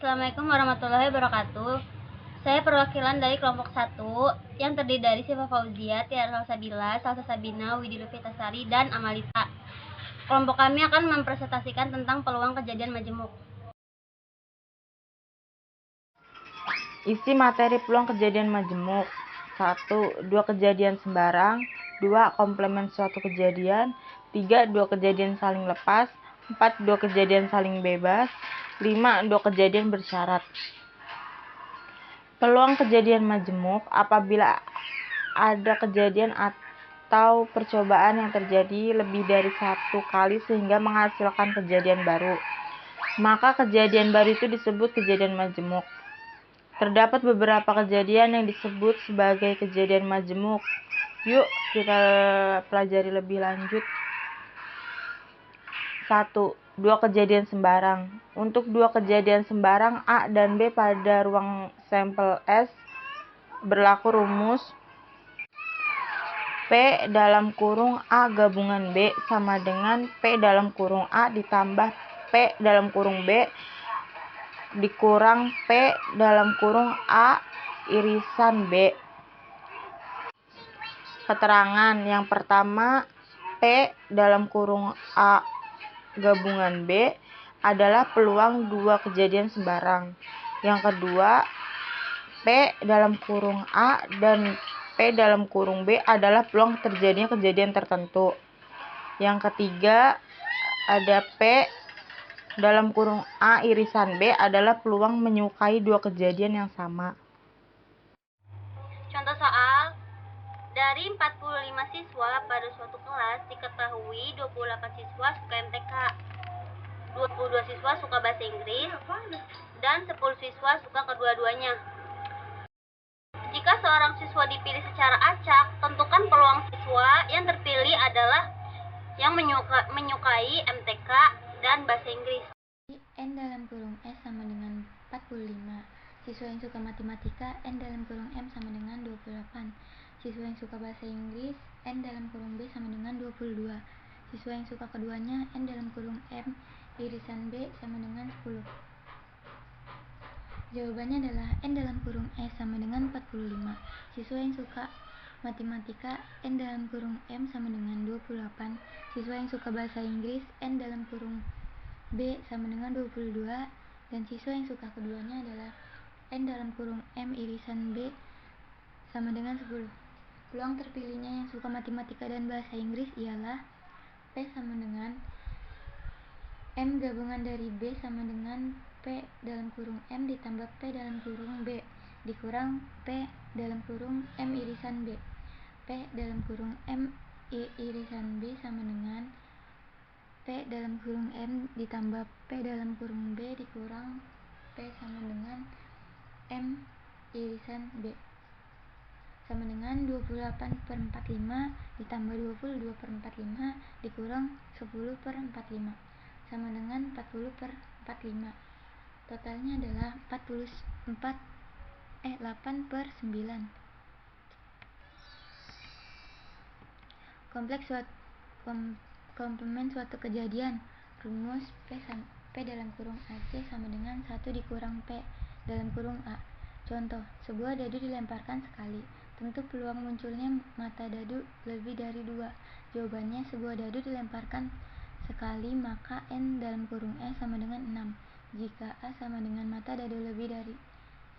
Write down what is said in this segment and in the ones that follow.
Assalamualaikum warahmatullahi wabarakatuh. Saya perwakilan dari kelompok 1 yang terdiri dari Syifa Fauzia, Tiara Salsabila, Salsa Sabina, Widi Lufitasari, dan Amalita. Kelompok kami akan mempresentasikan tentang peluang kejadian majemuk. Isi materi peluang kejadian majemuk. 1. Dua kejadian sembarang. 2. Komplement suatu kejadian. 3. Dua kejadian saling lepas. 4. Dua kejadian saling bebas. 5. Dua kejadian bersyarat. Peluang kejadian majemuk apabila ada kejadian atau percobaan yang terjadi lebih dari satu kali sehingga menghasilkan kejadian baru, maka kejadian baru itu disebut kejadian majemuk. Terdapat beberapa kejadian yang disebut sebagai kejadian majemuk. Yuk kita pelajari lebih lanjut. 1. Dua kejadian sembarang. Untuk dua kejadian sembarang A dan B pada ruang sampel S berlaku rumus P dalam kurung A gabungan B sama dengan P dalam kurung A ditambah P dalam kurung B dikurang P dalam kurung A irisan B. Keterangan yang pertama, P dalam kurung A gabungan B adalah peluang dua kejadian sembarang. Yang kedua, P dalam kurung A dan P dalam kurung B adalah peluang terjadinya kejadian tertentu. Yang ketiga, ada P dalam kurung A irisan B adalah peluang menyukai dua kejadian yang sama. Contoh soal, dari 45 siswa pada suatu kelas diketahui 28 siswa suka MTK, 22 siswa suka bahasa Inggris, dan 10 siswa suka kedua-duanya. Jika seorang siswa dipilih secara acak, tentukan peluang siswa yang terpilih adalah yang menyukai MTK dan bahasa Inggris. N dalam kurung S sama dengan 45. Siswa yang suka matematika N dalam kurung M sama dengan 28. Siswa yang suka bahasa Inggris N dalam kurung B sama dengan 22. Siswa yang suka keduanya N dalam kurung M irisan B sama dengan 10. Jawabannya adalah N dalam kurung S sama dengan 45. Siswa yang suka matematika N dalam kurung M sama dengan 28. Siswa yang suka bahasa Inggris N dalam kurung B sama dengan 22. Dan siswa yang suka keduanya adalah N dalam kurung M irisan B sama dengan 10. Peluang terpilihnya yang suka matematika dan bahasa Inggris ialah P sama dengan M gabungan dari B sama dengan P dalam kurung M ditambah P dalam kurung B dikurang P dalam kurung M irisan B. P dalam kurung M irisan B sama dengan P dalam kurung M ditambah P dalam kurung B dikurang P sama dengan M irisan B sama dengan 28/45 ditambah 22/45 dikurang 10/45 sama dengan 40/45. Totalnya adalah 8/9. Komplement suatu kejadian. Rumus P dalam kurung AC sama dengan 1 dikurang P dalam kurung A. Contoh, sebuah dadu dilemparkan sekali. Tentu peluang munculnya mata dadu lebih dari 2. Jawabannya, sebuah dadu dilemparkan sekali maka N dalam kurung S sama dengan 6. Jika A sama dengan mata dadu lebih dari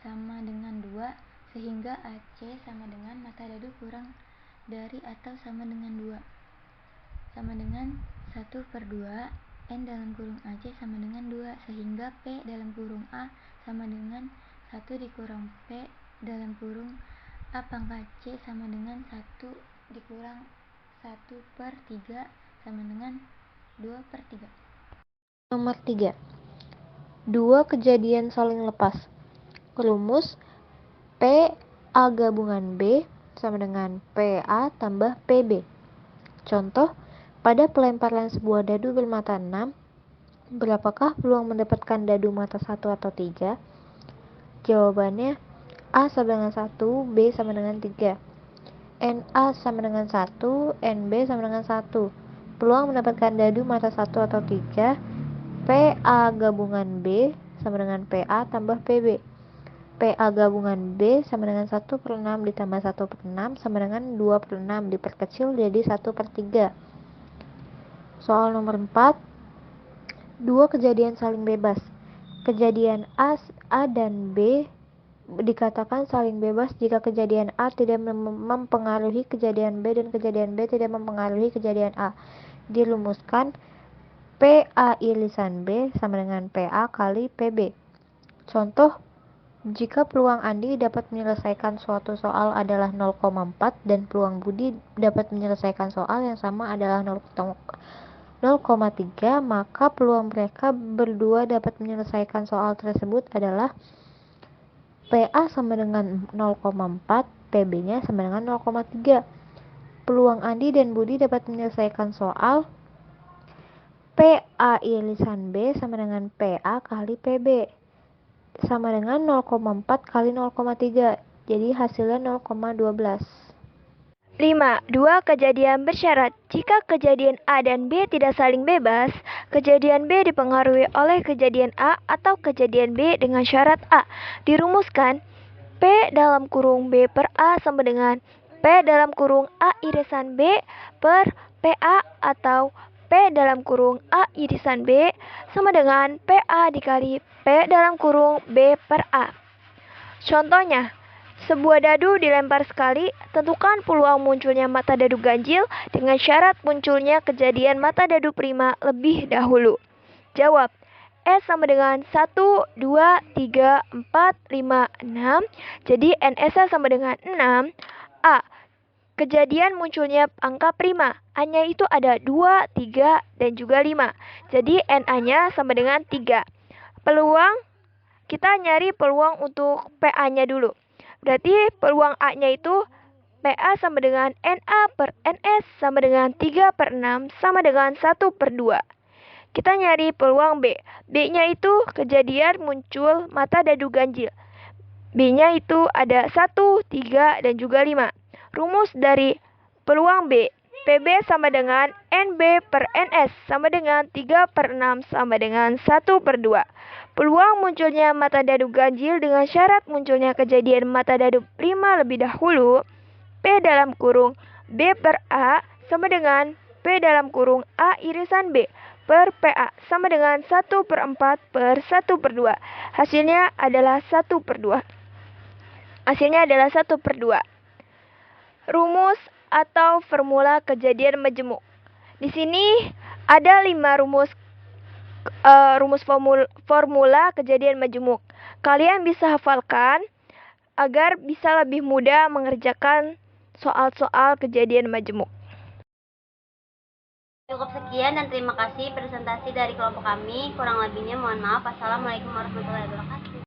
sama dengan 2, sehingga AC sama dengan mata dadu kurang dari atau sama dengan 2. Sama dengan 1/2 N dalam kurung AC sama dengan 2, sehingga P dalam kurung A sama dengan 1 dikurang P dalam kurung A pangkat C sama dengan 1 dikurang 1/3 sama dengan 2/3. Nomor 3. Dua kejadian saling lepas. Rumus P A gabungan B sama dengan PA tambah PB. Contoh, pada pelemparan sebuah dadu bermata 6, berapakah peluang mendapatkan dadu mata 1 atau 3? Jawabannya, A sama dengan 1, B sama dengan 3. NA sama dengan 1, NB sama dengan 1. Peluang mendapatkan dadu mata 1 atau 3, PA gabungan B sama dengan PA tambah PB. PA gabungan B sama dengan 1/6 ditambah 1/6 sama dengan 2/6, diperkecil jadi 1/3. Soal nomor 4, dua kejadian saling bebas. Kejadian A dan B dikatakan saling bebas jika kejadian A tidak mempengaruhi kejadian B dan kejadian B tidak mempengaruhi kejadian A. Dirumuskan PA irisan B sama dengan PA kali PB. Contoh, jika peluang Andi dapat menyelesaikan suatu soal adalah 0,4 dan peluang Budi dapat menyelesaikan soal yang sama adalah 0,3, maka peluang mereka berdua dapat menyelesaikan soal tersebut adalah PA sama dengan 0,4, PB-nya sama dengan 0,3. Peluang Andi dan Budi dapat menyelesaikan soal PA irisan B sama dengan PA kali PB sama dengan 0,4 kali 0,3, jadi hasilnya 0,12. 5. Dua kejadian bersyarat. Jika kejadian A dan B tidak saling bebas, kejadian B dipengaruhi oleh kejadian A atau kejadian B dengan syarat A. Dirumuskan P dalam kurung B per A sama dengan P dalam kurung A irisan B per PA atau P dalam kurung A irisan B sama dengan PA dikali P dalam kurung B per A. Contohnya, sebuah dadu dilempar sekali, tentukan peluang munculnya mata dadu ganjil dengan syarat munculnya kejadian mata dadu prima lebih dahulu. Jawab, S sama dengan 1, 2, 3, 4, 5, 6. Jadi NS sama dengan 6. A. Kejadian munculnya angka prima. A-nya itu ada 2, 3, dan juga 5. Jadi NA-nya sama dengan 3. Peluang, kita nyari peluang untuk PA-nya dulu. Berarti peluang A-nya itu PA sama dengan NA per NS sama dengan 3/6 sama dengan 1/2. Kita nyari peluang B. B-nya itu kejadian muncul mata dadu ganjil. B-nya itu ada 1, 3, dan juga 5. Rumus dari peluang B. PB sama dengan NB per NS sama dengan 3/6 sama dengan 1/2. Peluang munculnya mata dadu ganjil dengan syarat munculnya kejadian mata dadu prima lebih dahulu. P dalam kurung B per A sama dengan P dalam kurung A irisan B per PA sama dengan 1/4 per 1/2. Hasilnya adalah 1/2. Rumus atau formula kejadian majemuk. Di sini ada 5 rumus formula kejadian majemuk. Kalian bisa hafalkan agar bisa lebih mudah mengerjakan soal-soal kejadian majemuk. Cukup sekian dan terima kasih presentasi dari kelompok kami. Kurang lebihnya mohon maaf. Assalamualaikum warahmatullahi wabarakatuh.